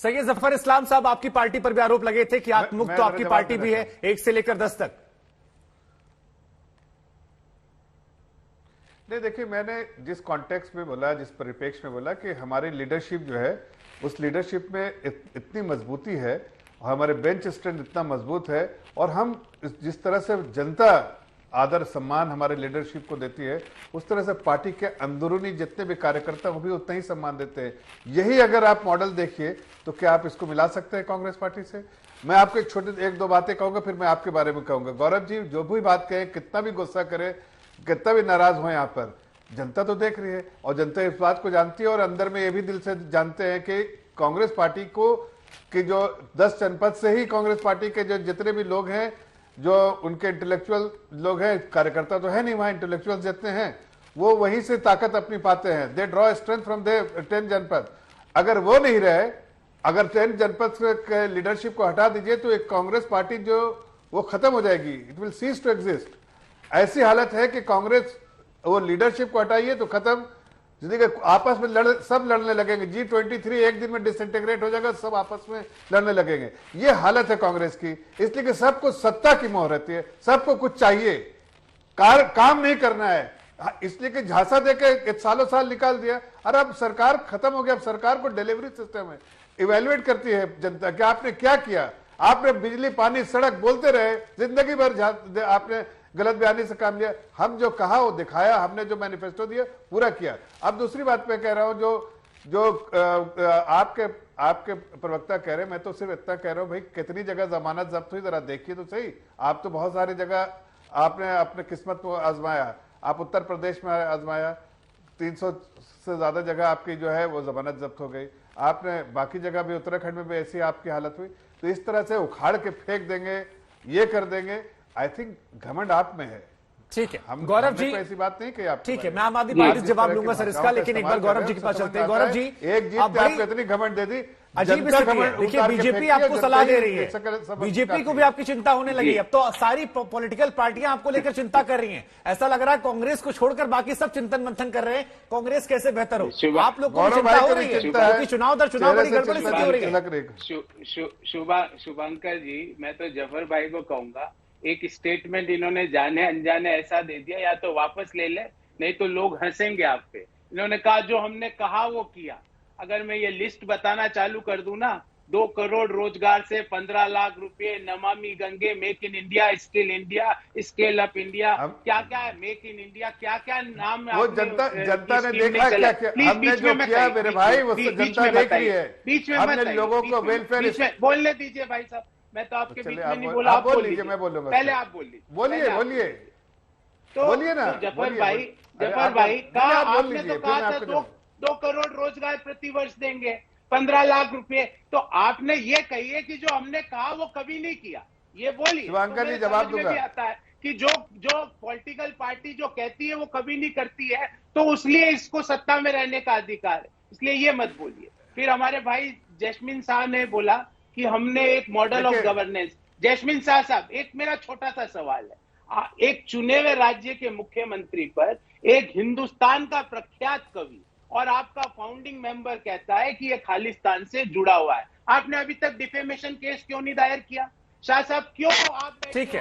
सही है। जफर इस्लाम साहब, आपकी पार्टी पर भी आरोप लगे थे कि आत्ममुक्त तो आपकी पार्टी भी है 1 से लेकर 10 तक। नहीं, देखिए, मैंने जिस कॉन्टेक्स्ट में बोला, जिस परिप्रेक्ष्य में बोला कि हमारी लीडरशिप जो है, उस लीडरशिप में इतनी मजबूती है, हमारे बेंच स्ट्रेंथ इतना मजबूत है, और हम जिस तरह से जनता आदर सम्मान हमारे लीडरशिप को देती है, उस तरह से पार्टी के अंदरूनी जितने भी कार्यकर्ता वो भी उतना ही सम्मान देते हैं। यही अगर आप मॉडल देखिए तो क्या आप इसको मिला सकते हैं कांग्रेस पार्टी से? मैं आपको एक दो बातें कहूंगा, फिर मैं आपके बारे में कहूंगा। गौरव जी जो भी बात कहे, कितना भी गुस्सा करे, कितना भी नाराज हो, यहाँ पर जनता तो देख रही है, और जनता इस बात को जानती है, और अंदर में ये भी दिल से जानते हैं कि कांग्रेस पार्टी को कि जो 10 जनपद से ही कांग्रेस पार्टी के जो जितने भी लोग हैं, जो उनके इंटेलेक्चुअल लोग हैं, कार्यकर्ता तो है नहीं वहां, इंटेलेक्चुअल जितने हैं वो वहीं से ताकत अपनी पाते हैं। दे ड्रॉ स्ट्रेंथ फ्रॉम दे 10 जनपद। अगर वो नहीं रहे, अगर 10 जनपद के लीडरशिप को हटा दीजिए तो एक कांग्रेस पार्टी जो वो खत्म हो जाएगी, it will cease to exist. ऐसी हालत है कि कांग्रेस वो लीडरशिप को हटाइए तो खत्म, जिंदगी आपस में सब लड़ने लगेंगे। G23 एक दिन में डिसइंटीग्रेट हो जाएगा, सब आपस में लड़ने लगेंगे। ये हालत है कांग्रेस की, इसलिए कि सबको सत्ता की मोह रहती है, सबको कुछ चाहिए, काम नहीं करना है, इसलिए कि झांसा देके सालों साल निकाल दिया। और अब सरकार खत्म हो गया, अब सरकार को डिलीवरी सिस्टम है, इवेल्युएट करती है जनता कि आपने क्या किया। आपने बिजली पानी सड़क बोलते रहे, जिंदगी भर आपने गलत बयानी से काम लिया। हम जो कहा वो दिखाया, हमने जो मैनिफेस्टो दिया पूरा किया। अब दूसरी बात मैं कह रहा हूं, जो आपके प्रवक्ता कह रहे हैं, मैं तो सिर्फ इतना कह रहा हूं, भाई कितनी जगह जमानत जब्त हुई जरा देखिए तो सही। आप तो बहुत सारी जगह आपने अपने किस्मत को आजमाया, आप उत्तर प्रदेश में आजमाया, 300 से ज्यादा जगह आपकी जो है वो जमानत जब्त हो गई। आपने बाकी जगह भी, उत्तराखंड में भी ऐसी आपकी हालत हुई। तो इस तरह से उखाड़ के फेंक देंगे, ये कर देंगे, आई थिंक घमंड आप में है। ठीक है गौरव जी, ऐसी बात नहीं कि आप, ठीक है, मैं आम आदमी पार्टी से जवाब लूंगा सर इसका, लेकिन एक बार गौरव जी के पास चलते हैं। गौरव जी, एक जीत पे आपको इतनी घमंड दे दी, अजीब स्थिति है। देखिए बीजेपी आपको सलाह दे रही है, बीजेपी को भी आपकी चिंता होने लगी। अब तो सारी पॉलिटिकल पार्टियां आपको लेकर चिंता कर रही हैं। ऐसा लग रहा है कांग्रेस को छोड़कर बाकी सब चिंतन मंथन कर रहे हैं, कांग्रेस कैसे बेहतर हो। आप लोग को चिंता हो रही है क्योंकि चुनाव दर चुनाव बड़ी गड़बड़ी स्थिति हो रही है। शुभंकर जी, मैं तो जफर भाई को कहूंगा, एक स्टेटमेंट इन्होंने जाने अनजाने ऐसा दे दिया, या तो वापस ले ले, नहीं तो लोग हंसेंगे आप पे। इन्होंने कहा जो हमने कहा वो किया। अगर मैं ये लिस्ट बताना चालू कर दूं ना, 2 करोड़ रोजगार से 15 लाख रुपए, Namami Gange, make in India, skill India, scale up India, क्या क्या है, मेक इन इंडिया, क्या क्या नाम वो जनता ने देखा क्या क्या हमने जो किया मेरे भाई, वो जनता देख रही है। बीच में हमने लोगों को वेलफेयर, बोलने दीजिए भाई साहब, मैं तो आपके बीच में नहीं बोला, आप बोल लीजिए, मैं बोलूंगा, पहले आप बोल लीजिए, बोलिए तो बोलिए ना। जफर भाई कहा, आपने तो कहा था 2 करोड़ रोजगार प्रति वर्ष देंगे, 15 लाख रुपए, तो आपने ये कहिए कि जो हमने कहा वो कभी नहीं किया, ये बोलिए। शिवांकर जी जवाब दूंगा। भी आता है कि जो पॉलिटिकल पार्टी जो कहती है वो कभी नहीं करती है, तो इसलिए इसको सत्ता में रहने का अधिकार है, इसलिए ये मत बोलिए। फिर हमारे भाई जैस्मिन शाह ने बोला कि हमने एक model of governance. Jasmine Shah साहब, एक मेरा छोटा सा सवाल है, एक चुने हुए राज्य के मुख्यमंत्री पर एक हिंदुस्तान का प्रख्यात कवि और आपका फाउंडिंग मेंबर कहता है कि ये खालिस्तान से जुड़ा हुआ है, आपने अभी तक डिफेमेशन केस क्यों नहीं दायर किया? शाह साहब क्यों आप? ठीक है,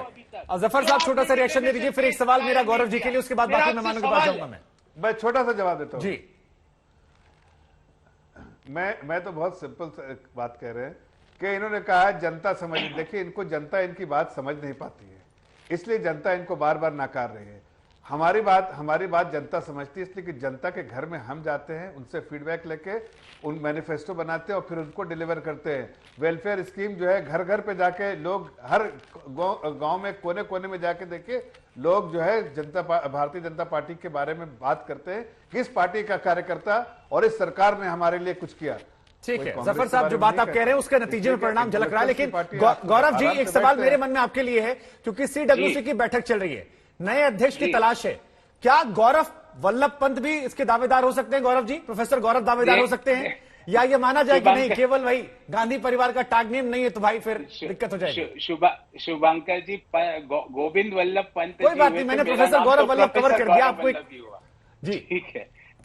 जफर साहब छोटा सा रिएक्शन दे दीजिए, फिर एक सवाल मेरा गौरव जी के लिए, उसके बाद बाकी मेहमानों के पास जाऊंगा। मैं छोटा सा जवाब देता हूं जी। मैं तो बहुत सिंपल बात कह रहे हैं कि इन्होंने कहा जनता समझ, देखिए इनको जनता इनकी बात समझ नहीं पाती है, इसलिए जनता इनको बार बार नकार रही है। हमारी बात जनता समझती है, इसलिए कि जनता के घर में हम जाते हैं, उनसे फीडबैक लेके उन मैनिफेस्टो बनाते हैं और फिर उनको डिलीवर करते हैं। वेलफेयर स्कीम जो है घर घर पे जाके लोग, हर गांव में कोने कोने में जाके देखिए, लोग जो है भारतीय जनता पार्टी के बारे में बात करते हैं, किस पार्टी का कार्यकर्ता और इस सरकार ने हमारे लिए कुछ किया। ठीक है जफर साहब, जो बात आप कह रहे हैं उसके नतीजे में परिणाम झलक रहा है। लेकिन गौरव जी, एक सवाल मेरे मन में आपके लिए है, क्योंकि CWC की बैठक चल रही है, नए अध्यक्ष की तलाश है, क्या गौरव वल्लभ पंत भी इसके दावेदार हो सकते हैं? गौरव जी, प्रोफेसर गौरव दावेदार हो सकते हैं, या ये माना जाए कि नहीं, केवल भाई गांधी परिवार का टैग नेम नहीं है तो भाई फिर दिक्कत हो जाएगी? शुभंकर जी, गोविंद वल्लभ पंत, कोई बात नहीं, मैंने प्रोफेसर गौरव वल्लभ कवर कर दिया आपको जी।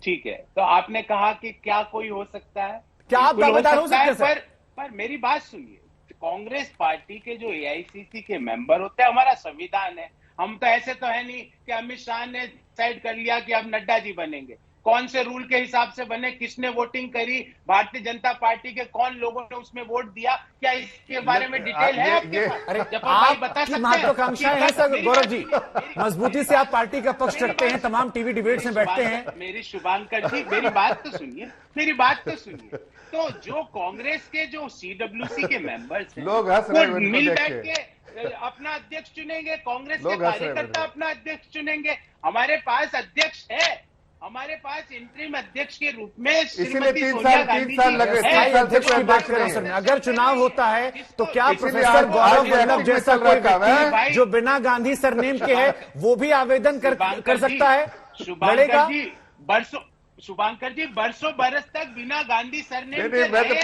ठीक है, तो आपने कहा कि क्या कोई हो सकता है, क्या आप दावेदार हो सकते हैं सर? कुमार, मेरी बात सुनिए। कांग्रेस पार्टी के जो एआईसीसी के मेंबर होते हैं, हमारा संविधान है, हम तो ऐसे तो है नहीं कि अमित शाह ने डिसाइड कर लिया कि अब नड्डा जी बनेंगे। कौन से रूल के हिसाब से बने, किसने वोटिंग करी, भारतीय जनता पार्टी के कौन लोगों ने उसमें वोट दिया, क्या इसके बारे में डिटेल है आपके पास? अरे जफर भाई बता आपकी सकते हैं? महत्वाकांक्षाएं हैं सर मेरी गौरव बात जी, सुनिए, मजबूती से आप पार्टी का पक्ष रखते हैं, तमाम टीवी डिबेट्स में बैठते हैं। मेरी शुभांकर जी, मेरी बात तो सुनिए, मेरी बात तो सुनिए। तो जो कांग्रेस के जो सीडब्ल्यूसी के मेंबर्स हैं, लोग हंस रहे हैं वो इनको मिल देख बैठ के। के अपना अध्यक्ष चुनेंगे, कांग्रेस के लोग हंस रहे हैं कार्यकर्ता अपना अध्यक्ष चुनेंगे। हमारे पास अध्यक्ष है, हमारे पास इंटरिम अध्यक्ष के रूप में इसीलिए श्रीमती 3 सोनिया साल गांधी लगे, जी 3 है। स्थायी साल अध्यक्ष से की कोई बात अध्यक्ष करें नहीं सर, है। अगर चुनाव होता है तो क्या इसीलिए प्रोफेसर आप गौरव आज वल्लभ एक्टिव जैसा में चल कोई रहा काम है। व्यक्ति जो बिना गांधी सरनेम के है वो भी आवेदन कर सकता है, लड़ेगा? शुभांकर जी बरसों बरस तक बिना गांधी सरनेम नहीं, के मैं तो रहे।